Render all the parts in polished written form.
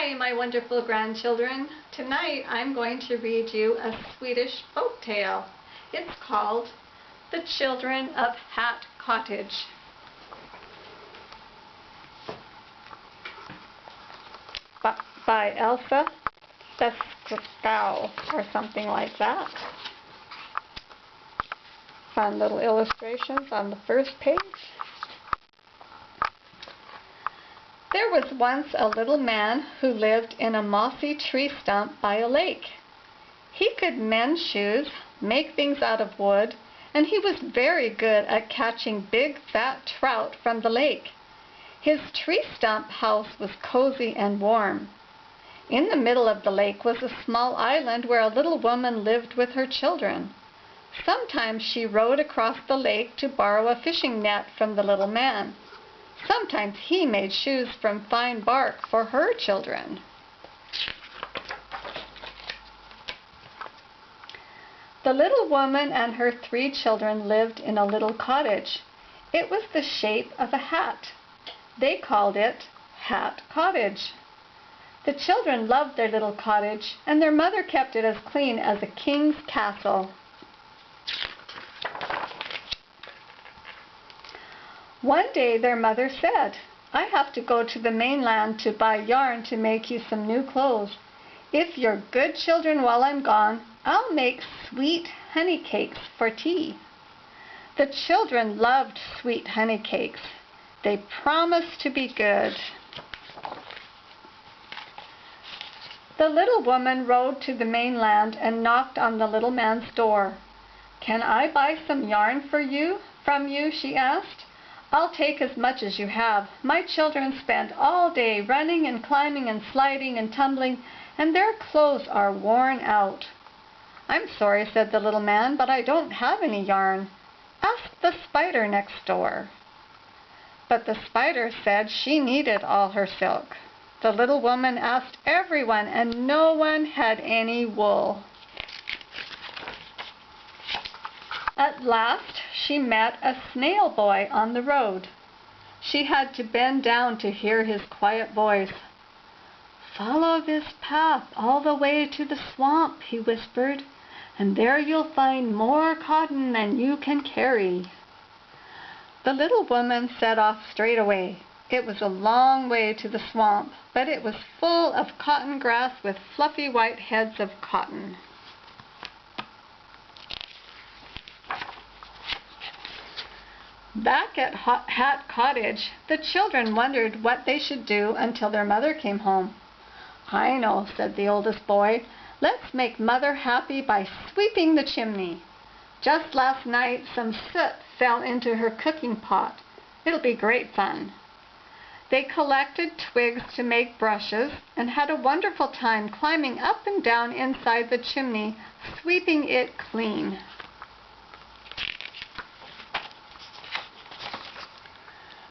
Hi, my wonderful grandchildren. Tonight I'm going to read you a Swedish folk tale. It's called The Children of Hat Cottage. By Elsa Beskow or something like that. Fun little illustrations on the first page. There was once a little man who lived in a mossy tree stump by a lake. He could mend shoes, make things out of wood, and he was very good at catching big fat trout from the lake. His tree stump house was cozy and warm. In the middle of the lake was a small island where a little woman lived with her children. Sometimes she rowed across the lake to borrow a fishing net from the little man. Sometimes he made shoes from fine bark for her children. The little woman and her 3 children lived in a little cottage. It was the shape of a hat. They called it Hat Cottage. The children loved their little cottage, and their mother kept it as clean as a king's castle. One day their mother said, "I have to go to the mainland to buy yarn to make you some new clothes. If you're good children while I'm gone, I'll make sweet honey cakes for tea." The children loved sweet honey cakes. They promised to be good. The little woman rode to the mainland and knocked on the little man's door. "Can I buy some yarn from you?" she asked. "I'll take as much as you have. My children spend all day running and climbing and sliding and tumbling, and their clothes are worn out." "I'm sorry," said the little man, "but I don't have any yarn. Ask the spider next door." But the spider said she needed all her silk. The little woman asked everyone, and no one had any wool. At last she met a Snail Boy on the road. She had to bend down to hear his quiet voice. "Follow this path all the way to the swamp," he whispered, "and there you'll find more cotton than you can carry." The little woman set off straight away. It was a long way to the swamp, but it was full of cotton grass with fluffy white heads of cotton. Back at Hat Cottage, the children wondered what they should do until their mother came home. "I know," said the oldest boy. "Let's make Mother happy by sweeping the chimney. Just last night some soot fell into her cooking pot. It'll be great fun." They collected twigs to make brushes and had a wonderful time climbing up and down inside the chimney, sweeping it clean.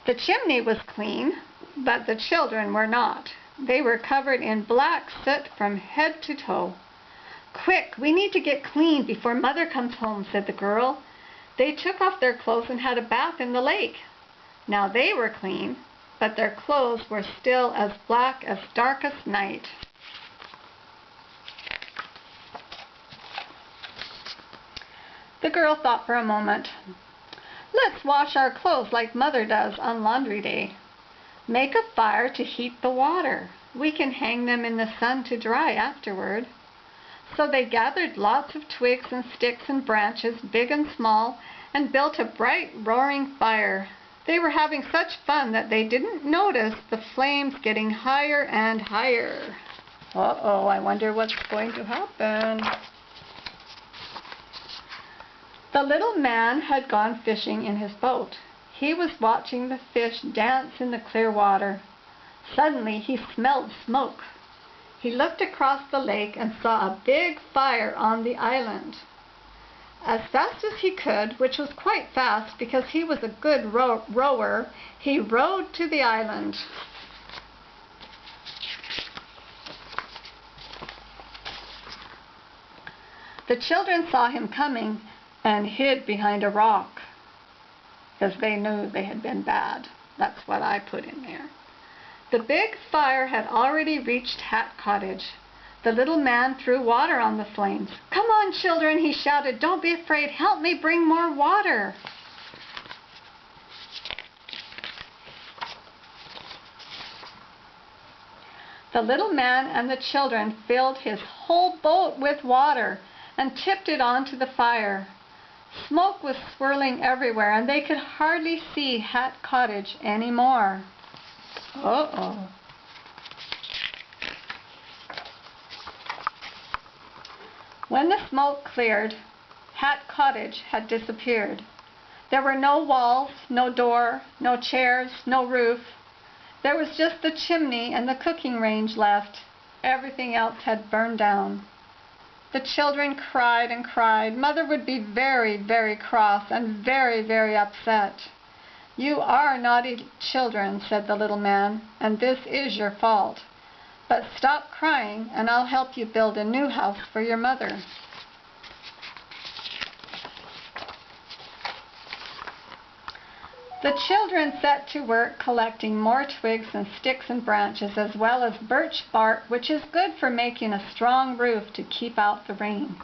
The chimney was clean, but the children were not. They were covered in black soot from head to toe. "Quick, we need to get clean before Mother comes home," said the girl. They took off their clothes and had a bath in the lake. Now they were clean, but their clothes were still as black as darkest night. The girl thought for a moment. "Let's wash our clothes like Mother does on laundry day. Make a fire to heat the water. We can hang them in the sun to dry afterward." So they gathered lots of twigs and sticks and branches, big and small, and built a bright, roaring fire. They were having such fun that they didn't notice the flames getting higher and higher. Uh-oh, I wonder what's going to happen. The little man had gone fishing in his boat. He was watching the fish dance in the clear water. Suddenly he smelled smoke. He looked across the lake and saw a big fire on the island. As fast as he could, which was quite fast because he was a good rower, he rowed to the island. The children saw him coming and hid behind a rock because they knew they had been bad. That's what I put in there. The big fire had already reached Hat Cottage. The little man threw water on the flames. "Come on, children," he shouted. "Don't be afraid. Help me bring more water." The little man and the children filled his whole boat with water and tipped it onto the fire. Smoke was swirling everywhere, and they could hardly see Hat Cottage anymore. Uh-oh. When the smoke cleared, Hat Cottage had disappeared. There were no walls, no door, no chairs, no roof. There was just the chimney and the cooking range left. Everything else had burned down. The children cried and cried. Mother would be very, very cross and very, very upset. "You are naughty children," said the little man, "and this is your fault. But stop crying and I'll help you build a new house for your mother." The children set to work collecting more twigs and sticks and branches, as well as birch bark, which is good for making a strong roof to keep out the rain.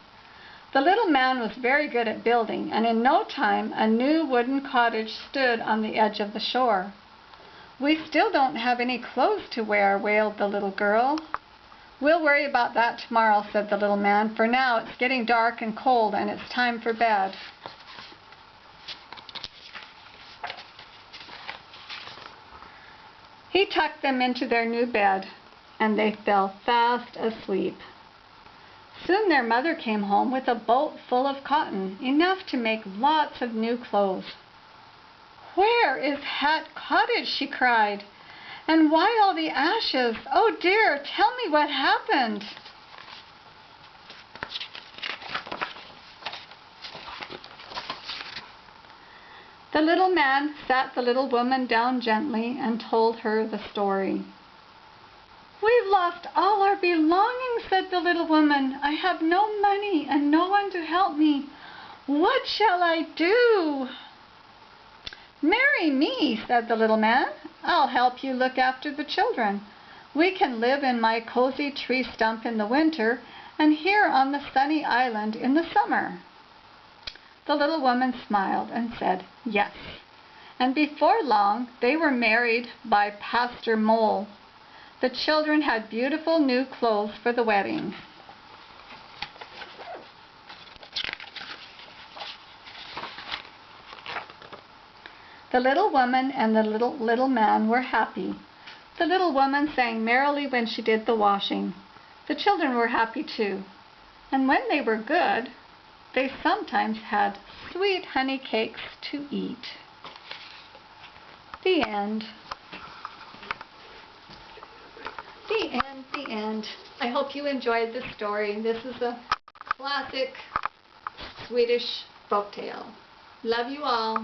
The little man was very good at building, and in no time a new wooden cottage stood on the edge of the shore. "We still don't have any clothes to wear," wailed the little girl. "We'll worry about that tomorrow," said the little man. "For now it's getting dark and cold and it's time for bed." He tucked them into their new bed, and they fell fast asleep. Soon their mother came home with a boat full of cotton, enough to make lots of new clothes. "Where is Hat Cottage?" she cried. "And why all the ashes? Oh dear, tell me what happened." The little man sat the little woman down gently and told her the story. "We've lost all our belongings," said the little woman. "I have no money and no one to help me. What shall I do?" "Marry me," said the little man. "I'll help you look after the children. We can live in my cozy tree stump in the winter and here on the sunny island in the summer." The little woman smiled and said yes, and before long they were married by Pastor Mole. The children had beautiful new clothes for the wedding. The little woman and the little man were happy. The little woman sang merrily when she did the washing. The children were happy too, and when they were good, they sometimes had sweet honey cakes to eat. The end. The end, the end. I hope you enjoyed this story. This is a classic Swedish folktale. Love you all.